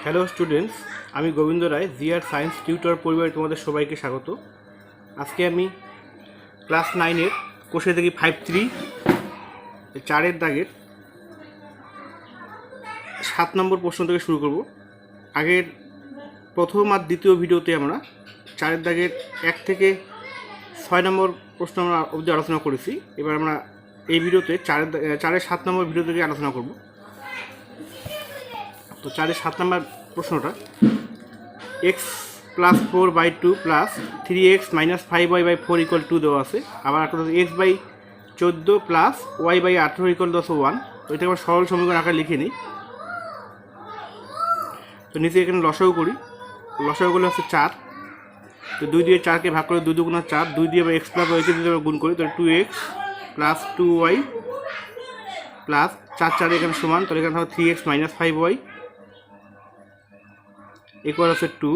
Hello students, আমি গোবিন্দ রায় GR science tutor পরিবারে তোমাদের সবাইকে স্বাগত। আজকে আমি ক্লাস 9-এর কোষে দেখি 5.3 চারের দাগের 7 নম্বর প্রশ্ন থেকে শুরু করব। আগের প্রথম আর দ্বিতীয় ভিডিওতে আমরা চারের দাগের 1 থেকে 6 নম্বর প্রশ্ন আমরা অবধি আলোচনা করেছি। এবার আমরা এই ভিডিওতে চারের 7 নম্বর ভিডিও থেকে আলোচনা করব। তো 4-7 নম্বর প্রশ্নটা x + 4/2 + 3x - 5y/4 = 2 দেওয়া আছে। আবার একটা x/14 + y/18 = 1। তো এটা আমরা সরল সমীকরণ আকারে লিখে নিই। তো নিচে এখানে লসাগু করি। লসাগুগুলো হচ্ছে 4। তো 2 দিয়ে 4কে ভাগ করে 2 × 4, 2 দিয়ে x + y কে দিয়ে গুণ করি। তো 2x + 2y + 4 4 এখানে সমান। তাহলে এখানে হবে 3x - 5y = 2।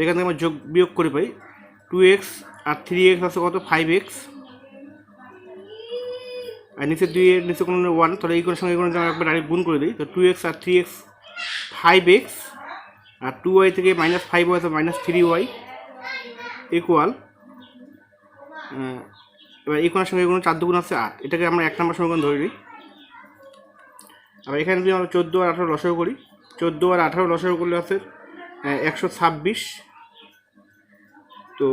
এখান থেকে আমরা যোগ বিয়োগ করে পাই 2x আর 3x আছে কত 5x, আর নিচে 2 এর নিচে কোনো 1, তাহলে এই কোণের সঙ্গে কোনো আমরা ডাইরেক্ট গুণ করে দিই। তো 2x আর 3x 5x, আর 2y থেকে -5y আছে -3y ইকুয়াল, এবার এই কোণের সঙ্গে কোনো 4 2 আছে 8। এটাকে আমরা 1 নম্বর সমীকরণ ধরে নিই। আবার এখানে যদি আমরা 14 আর 18 লসাগু করি, 14 আর 18 লসাগু করলে আছে 126। তো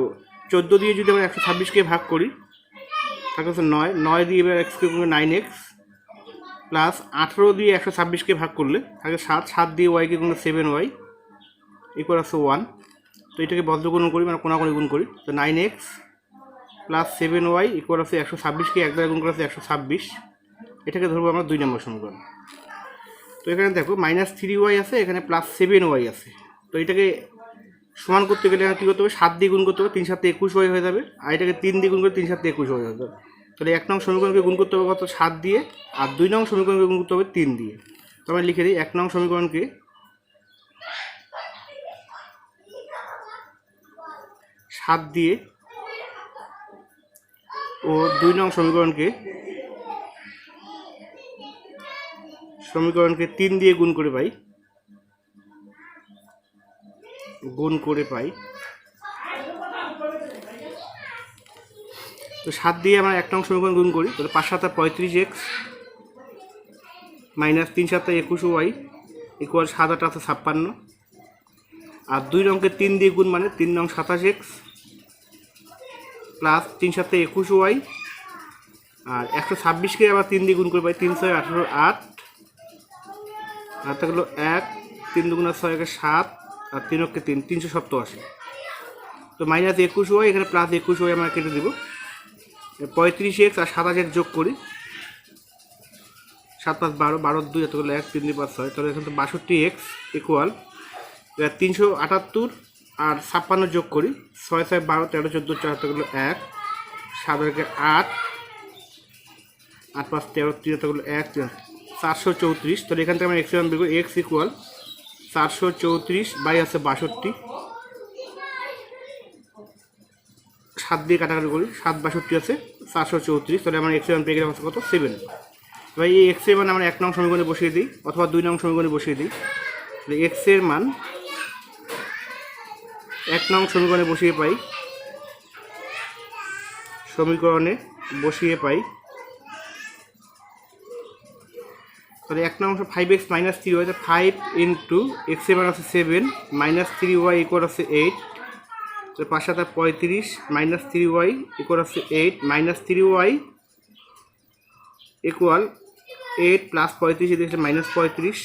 14 দিয়ে যদি আমরা 126কে ভাগ করি তাহলে হচ্ছে 9, 9 দিয়ে এবার x কে গুণ 9x প্লাস 18 দিয়ে 126কে ভাগ করলে তাহলে 7, 7 দিয়ে y কে গুণ 7y = 1। তো এটাকে বজ্রগুণ করি, মানে কোণাকুণি গুণ করি। তো 9x প্লাস 7y = 126কে 1 দ্বারা গুণ করা আছে 126। এটাকে ধরবো আমরা 2 নম্বর সমীকরণ। তো এখানে দেখো -3y আছে, এখানে +7y আছে। তো এটাকে সমান করতে গেলে কী করতে হবে, 7 দিয়ে গুণ করতে হবে, 3 7 21y হয়ে যাবে। আর এটাকে 3 দিয়ে গুণ করে 3 7 21y হয়ে যাবে। তাহলে 1 নং সমীকরণকে গুণ করতে হবে কত 7 দিয়ে, আর 2 নং সমীকরণকে গুণ করতে হবে 3 দিয়ে। তো আমরা লিখে দিই 1 নং সমীকরণকে 7 দিয়ে ও 2 নং সমীকরণকে 3 দিয়ে গুণ করে পাই। তো 7 দিয়ে আমরা 1 নং সমীকরণ গুণ করি, তাহলে 5 7 35x - 3 7 21y = 7 8 56। আর 2 নংকে 3 দিয়ে গুণ মানে 3 নং 27x প্লাস 3 7 21y, আর 126কে আবার 3 দিয়ে গুণ করে পাই 3 6 18 8, আর তা হলো 1, 3 2 6 = 7, আর 3 × 3 387। তো -21y এখানে +21y আমরা কেটে দেবো। 35x আর 27x যোগ করি, 7 5 12, 12 2 এত হলো 1, 3 2 5 6। তাহলে এখানে 62x = 378, আর 56 যোগ করি 6 6 12 13 14 4 এত হলো 1, 7 8 8 5 13 3 এত হলো 1, 434। তাহলে এখান থেকে আমরা x এর মান বের করি, x = 434 বাই আছে 62, 7 দিয়ে কাটাকাটি করি, 7 62 আছে 434। তাহলে আমরা x এর মান পেয়ে গেলাম কত 7। এবার এই x এর মান আমরা 1 নং সমীকরণে বসিয়ে দিই অথবা 2 নং সমীকরণে বসিয়ে দিই। তাহলে x এর মান 1 নং সমীকরণে বসিয়ে পাই, তাহলে 1 নং 5x - 3y, 5 × x এর মান আছে 7 - 3y = 8। তো 5 7 35 - 3y = 8, -3y = 8 প্লাস 35 এদিকে -35।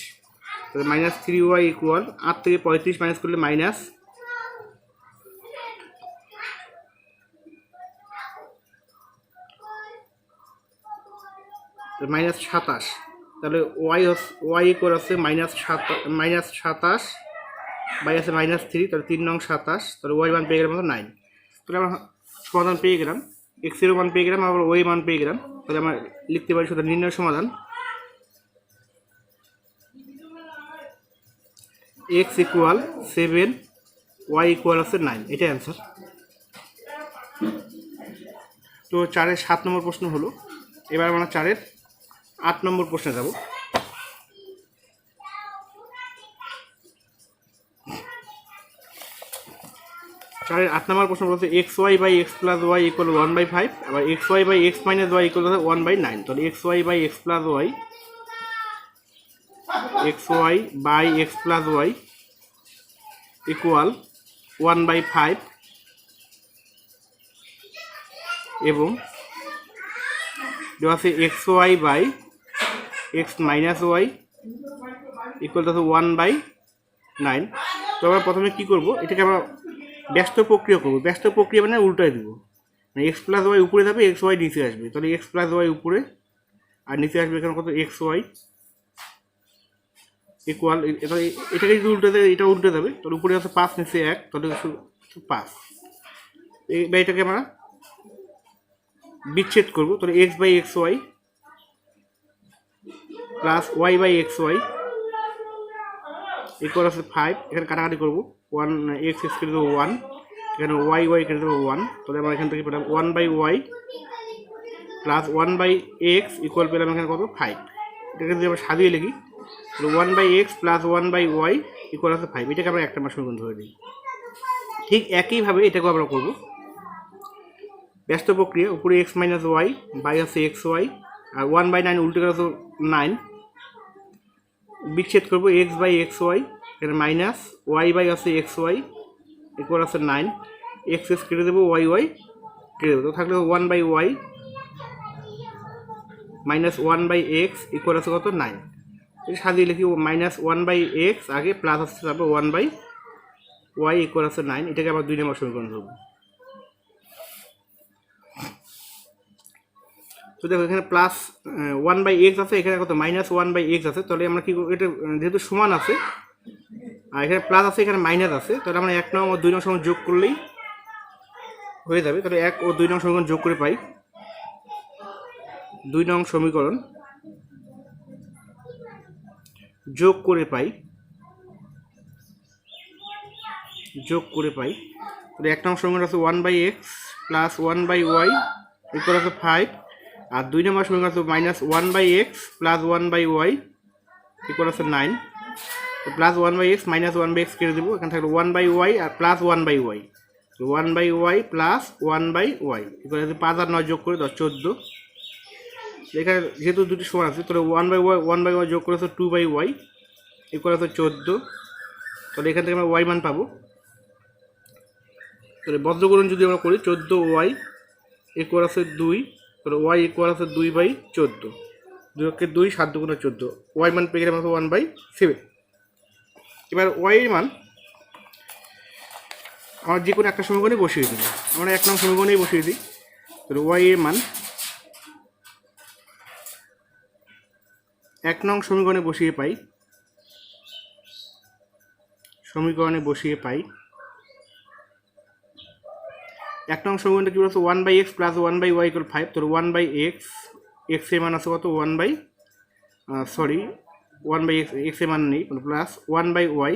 তাহলে -3y = 8 থেকে 35 মাইনাস করলে -27। তাহলে y = -27 বাই আছে -3, তাহলে 3 নং 27। তাহলে y মান পেয়ে গেলাম 9। তাহলে আমরা সমাধান পেয়ে গেলাম, x এর মান পেয়ে গেলাম, আবার y মান পেয়ে গেলাম। তাহলে আমরা লিখতে পারি শুধু নির্ণয় সমাধান x = 7, y = 9। এটাই অ্যান্সার। তো 4-এর 7 নম্বর প্রশ্ন হলো। এবার আমরা 4-এর 8 নম্বর প্রশ্নে যাব। 4 8 নম্বর প্রশ্ন বলছে xy by x plus y equal 1/5, আবার xy by x minus y equal 1/9। তাহলে xy by x plus y xy by x plus y equal 1/5 এবং দেওয়া আছে xy by x minus y equal 1/9। তো আমরা প্রথমে কী করবো, এটাকে আমরা ব্যস্ত প্রক্রিয়া করবো। ব্যস্ত প্রক্রিয়া মানে উল্টায় দিব, মানে এক্স প্লাস ওয়াই উপরে যাবে, এক্স ওয়াই নিচে আসবে। তাহলে এক্স প্লাস ওয়াই উপরে আর নিচে আসবে এখানে কত এক্স ওয়াই ইকুয়াল, এটাকে যদি উল্টে দেয় এটা উল্টে যাবে। তাহলে উপরে আছে 5 নিচে 1, তাহলে 5। এটাকে আমরা বিচ্ছেদ করবো। তাহলে x by x y plus y by x y equal আছে 5। এখানে কাটাকাটি করবো, 1 এক্স এক্স কেটে দেবো 1, এখানে ওয়াই ওয়াই কেটে দেবো 1। তাহলে আমরা এখান থেকে পেলাম 1/y প্লাস 1/x ইকুয়াল পেলাম এখানে কত 5। এটাকে যদি আমরা সাজিয়ে লিখি তাহলে 1/x প্লাস 1/y ইকুয়াল আছে 5। এটাকে আমরা একটা মাস সমীকরণ ধরে দিই। ঠিক একইভাবে এটাকেও আমরা করবো ব্যস্ত প্রক্রিয়া। উপরে x মাইনাস ওয়াই বাই আছে এক্স ওয়াই, আর 1/9 উল্টে গেলে তো 9। বিচ্ছেদ করবো এক্স বাই এক্স ওয়াই, এখানে মাইনাস ওয়াই বাই আছে এক্স ওয়াই ইকুয়াল আছে 9। এক্স এক্স কেটে দেবো, ওয়াই ওয়াই কেটে দেবো, তো থাকলে 1/y মাইনাস 1/x ইকুয়াল আছে কত 9। এটা সাজিয়ে লিখি মাইনাস 1/x আগে প্লাস আসছে তারপর 1/y ইকুয়াল আছে 9। এটাকে আবার 2 নম্বর সমীকরণ ধরবো। তো দেখো এখানে প্লাস 1/x আছে, এখানে কত মাইনাস 1/x আছে। তাহলে আমরা কি করবো, এটা যেহেতু সমান আছে আর এখানে প্লাস আছে এখানে মাইনাস আছে, তাহলে আমরা 1 নং ও 2 নং সমীকরণ যোগ করলেই হয়ে যাবে। তাহলে 1 ও 2 নং সমীকরণ যোগ করে পাই 2 নং সমীকরণ যোগ করে পাই তাহলে 1 নং সমীকরণ আছে 1/x প্লাস 1/y ইকুয়াল আছে 5, আর 2 নম্বর সমীকরণ আছে minus 1/x plus 1/y equal আছে 9। তো প্লাস 1/x মাইনাস 1/x কেটে দেবো, এখানে থাকলো 1/y আর plus 1/y, 1/y plus 1/y equal আছে 5 আর 9 যোগ করে 10 14। এখানে যেহেতু দুটি সমান আছে তাহলে 1/y যোগ করে 2/y ইকুয়াল আছে 14। তাহলে এখান থেকে আমরা y মান পাবো। তাহলে বজ্রগুণন যদি আমরা করি 14y ইকুয়াল আছে 2, তাহলে y ইকুয়াল আছে 2/14, 2 2 7 2 14, y মান পেয়ে গেলাম 1/7। এবার y এর মান আমরা যে কোনো একটা সমীকরণে বসিয়ে দিই। আমরা 1 নং সমীকরণেই বসিয়ে দিই। তাহলে y এর মান 1 নং সমীকরণে বসিয়ে পাই 1 নং সমীকরণটা কি বলছে 1/x প্লাস 1/y ইকুয়াল 5। তাহলে 1/x, x এর মান আছে কত 1/x এর মান নেই, প্লাস 1/y,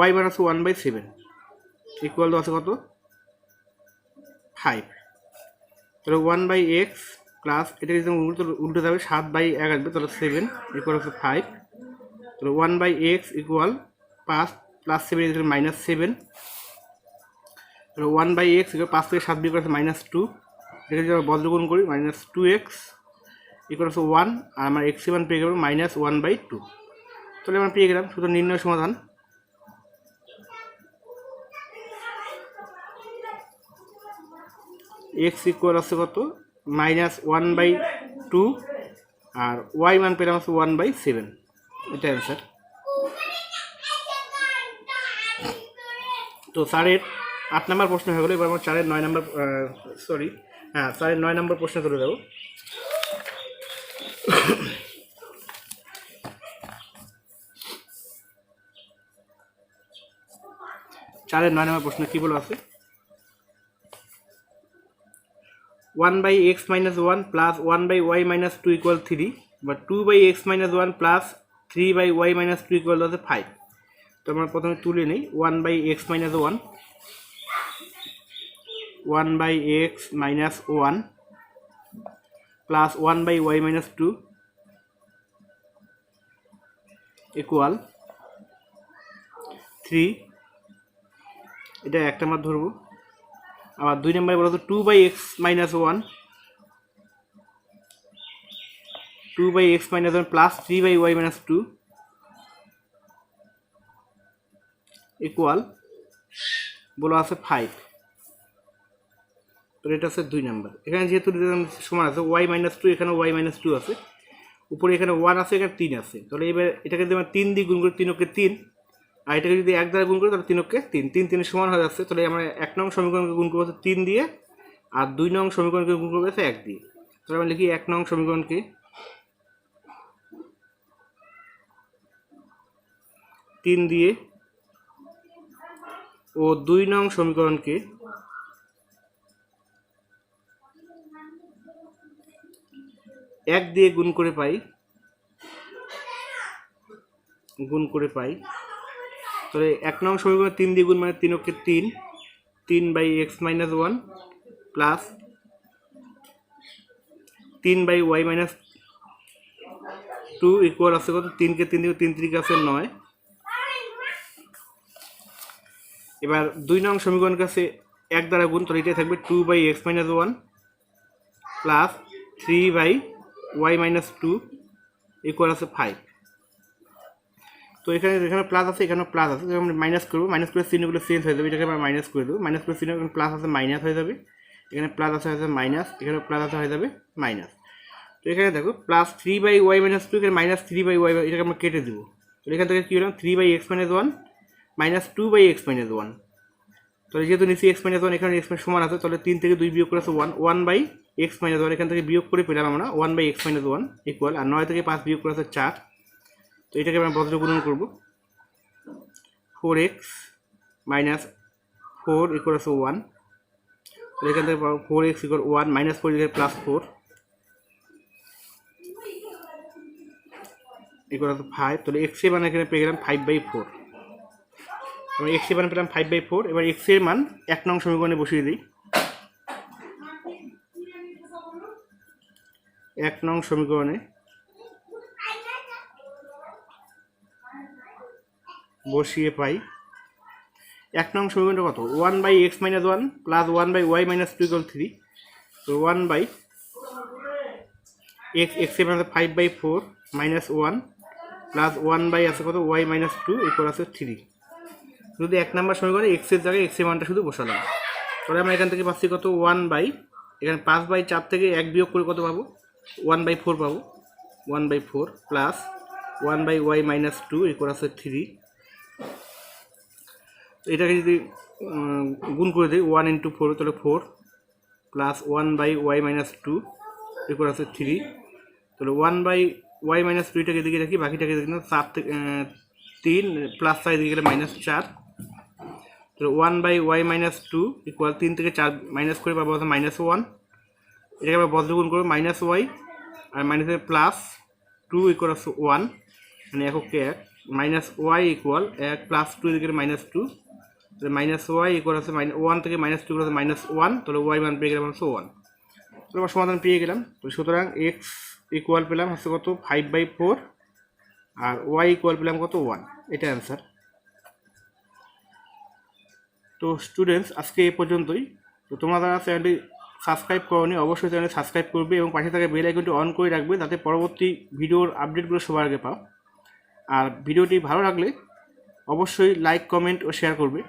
y মান আছে 1/7 ইকুয়াল আছে কত 5। তাহলে 1/x প্লাস এটা যদি উল্টে যাবে 7/1 আসবে, তাহলে 7 ইকুয়াল আছে 5। তাহলে 1/x equal 5 plus 7 equal minus 7। তাহলে 1/x ইকুয়াল 5 থেকে 7 বিয়োগ করে -2। এটা যদি আমরা বজ্রগুণ করি মাইনাস 2x ইকুয়াল 1, আর আমরা x এর মান পেয়ে গেলাম -1/2। তাহলে আমরা পেয়ে গেলাম সুতরাং নির্ণয় সমাধান। x ইকুয়াল আছে কত -1/2 আর y মান পেলাম আছে 1/7। এটা অ্যান্সার। তো স্যারের 8 নম্বর প্রশ্ন হয়ে গেলো। এবার আমরা স্যারের 9 নম্বর প্রশ্ন চলে যাবো। স্যারের 9 নম্বর প্রশ্ন কি বলা আছে, 1/x minus 1 plus 1/y minus 2 equal 3, বা 2/x minus 1 plus 3/y minus 2 equal 5। তো আমরা প্রথমে তুলে নিই 1/x minus 1 plus 1/y minus 2 equal 3। এটা একটা আমরা ধরবো। আবার 2 নম্বরে বলো তো 2/x - 1 2/x - 1 plus 3/y - 2 equal বলো আছে 5। তো এটা আছে 2 নাম্বার। এখানে যেহেতু সমান আছে y - 2, এখানে y - 2 আছে, উপরে এখানে 1 আছে, এখানে 3 আছে, তাহলে এবার এটাকে যদি আমরা 3 দিয়ে গুণ করি 3 × 3, আর এটাকে যদি 1 দ্বারা গুণ করি তাহলে 3 × 3, 3 3 সমান হয়ে যাচ্ছে। তাহলে আমরা 1 নং সমীকরণকে গুণ করবো 3 দিয়ে, আর 2 নং সমীকরণকে গুণ করবো 1 দিয়ে। তাহলে আমরা লিখি 1 নং সমীকরণকে 3 দিয়ে ও 2 নং সমীকরণকে 1 দিয়ে গুণ করে পাই। তাহলে 1 নং সমীকরণ 3 দিয়ে গুণ মানে 3 × 3, 3/x - 1 প্লাস 3/y - 2 ইকুয়াল আছে কত? 3 কে 3 দিয়ে 3 3 আছে 9। এবার 2 নং সমীকরণ কাছে 1 দ্বারা গুণ, তাহলে এটাই থাকবে 2/x - 1 প্লাস 3/y - 2 ইকুয়াল আছে 5। তো এখানে প্লাস আছে, এখানে প্লাস আছে, আমরা মাইনাস করবো, মাইনাস করে চিহ্নগুলো চেঞ্জ হয়ে যাবে, এটাকে আমরা মাইনাস করে দেবো, মাইনাস করে চিহ্ন প্লাস আছে মাইনাস হয়ে যাবে, এখানে প্লাস আছে হয়ে যাবে মাইনাস, এখানে প্লাস আছে হয়ে যাবে মাইনাস। তো এখানে দেখো প্লাস 3/y - 2, এখানে মাইনাস 3/y, এটাকে আমরা কেটে দেবো। তো এখান থেকে কী হলাম 3/x - 1 মাইনাস 2/x - 1। তাহলে যেহেতু নিচে x - 1, এখানে x সমান আছে, তাহলে 3 থেকে 2 বিয়োগ করে আছে 1, 1/x - 1, এখান থেকে বিয়োগ করে পেলাম আমরা 1/x - 1 ইকুয়াল, আর 9 থেকে 5 বিয়োগ করে আছে 4। তো এটাকে আমরা বজ্রগুণন করব, 4x - 4 ইকুয়াল আছে 1। তো এখান থেকে 4x equal 1 minus 4 equal plus 4 equal আছে 5। তাহলে x এর মান এখানে পেয়ে গেলাম 5/4। আমরা x এর মান পেলাম 5/4। এবার x এর মান 1 নং সমীকরণে বসিয়ে দিই। 1 নং সমীকরণে বসিয়ে পাই 1 নং সমীকরণটা কত? 1/x - 1 plus 1/y - 2 equal 3। তো 1/x, x এর মান 5/4 মাইনাস 1 প্লাস 1 আছে কত? y - 2 ইকুয়াল আছে 3। যদি 1 নম্বর সমীকরণে x এর জায়গায় x এর মানটা শুধু বসালাম, তাহলে আমরা এখান থেকে পাচ্ছি কত? 1/, এখানে 5/4 থেকে 1 বিয়োগ করে কত পাবো? 1/4 পাবো, 1/4 প্লাস 1/y - 2 ইকুয়াল আছে 3। এটাকে যদি গুণ করে দিই 1 × 4, তাহলে 4 প্লাস 1/y - 2 ইকুয়াল আছে 3। তাহলে 1/y - 2 টাকে দিকে রাখি, বাকিটাকে দেখি না 4 থেকে 3 প্লাস 4 দিকে গেলে -4। তাহলে 1/y - 2 ইকুয়াল 3 থেকে 4 মাইনাস করে পাবো -1। এটাকে আমরা বজ্রগুণ করবো, -y আর মাইনাসের প্লাস 2 ইকুয়াল আছে 1, মানে এককে 1, -y ইকুয়াল 1 প্লাস 2 দিকে -2, -y ইকুয়াল আছে 1 থেকে -2 ইকুয়াল আছে -1। তাহলে y মান পেয়ে গেলাম হচ্ছে 1। তাহলে আমরা সমাধান পেয়ে গেলাম। তো সুতরাং x ইকুয়াল পেলাম হচ্ছে কত? 5/4, আর y ইকুয়াল পেলাম কত? 1। এটা অ্যান্সার। তো স্টুডেন্টস, আজকে এই পর্যন্তই। তো তোমরা যারা চ্যানেলটি সাবস্ক্রাইব করোনি, অবশ্যই চ্যানেল সাবস্ক্রাইব করবে এবং পাশে থাকা বেল আইকনটি অন করে রাখবে, যাতে পরবর্তী ভিডিওর আপডেটগুলো সবার আগে পাও। আর ভিডিওটি ভালো লাগলে অবশ্যই লাইক, কমেন্ট ও শেয়ার করবে।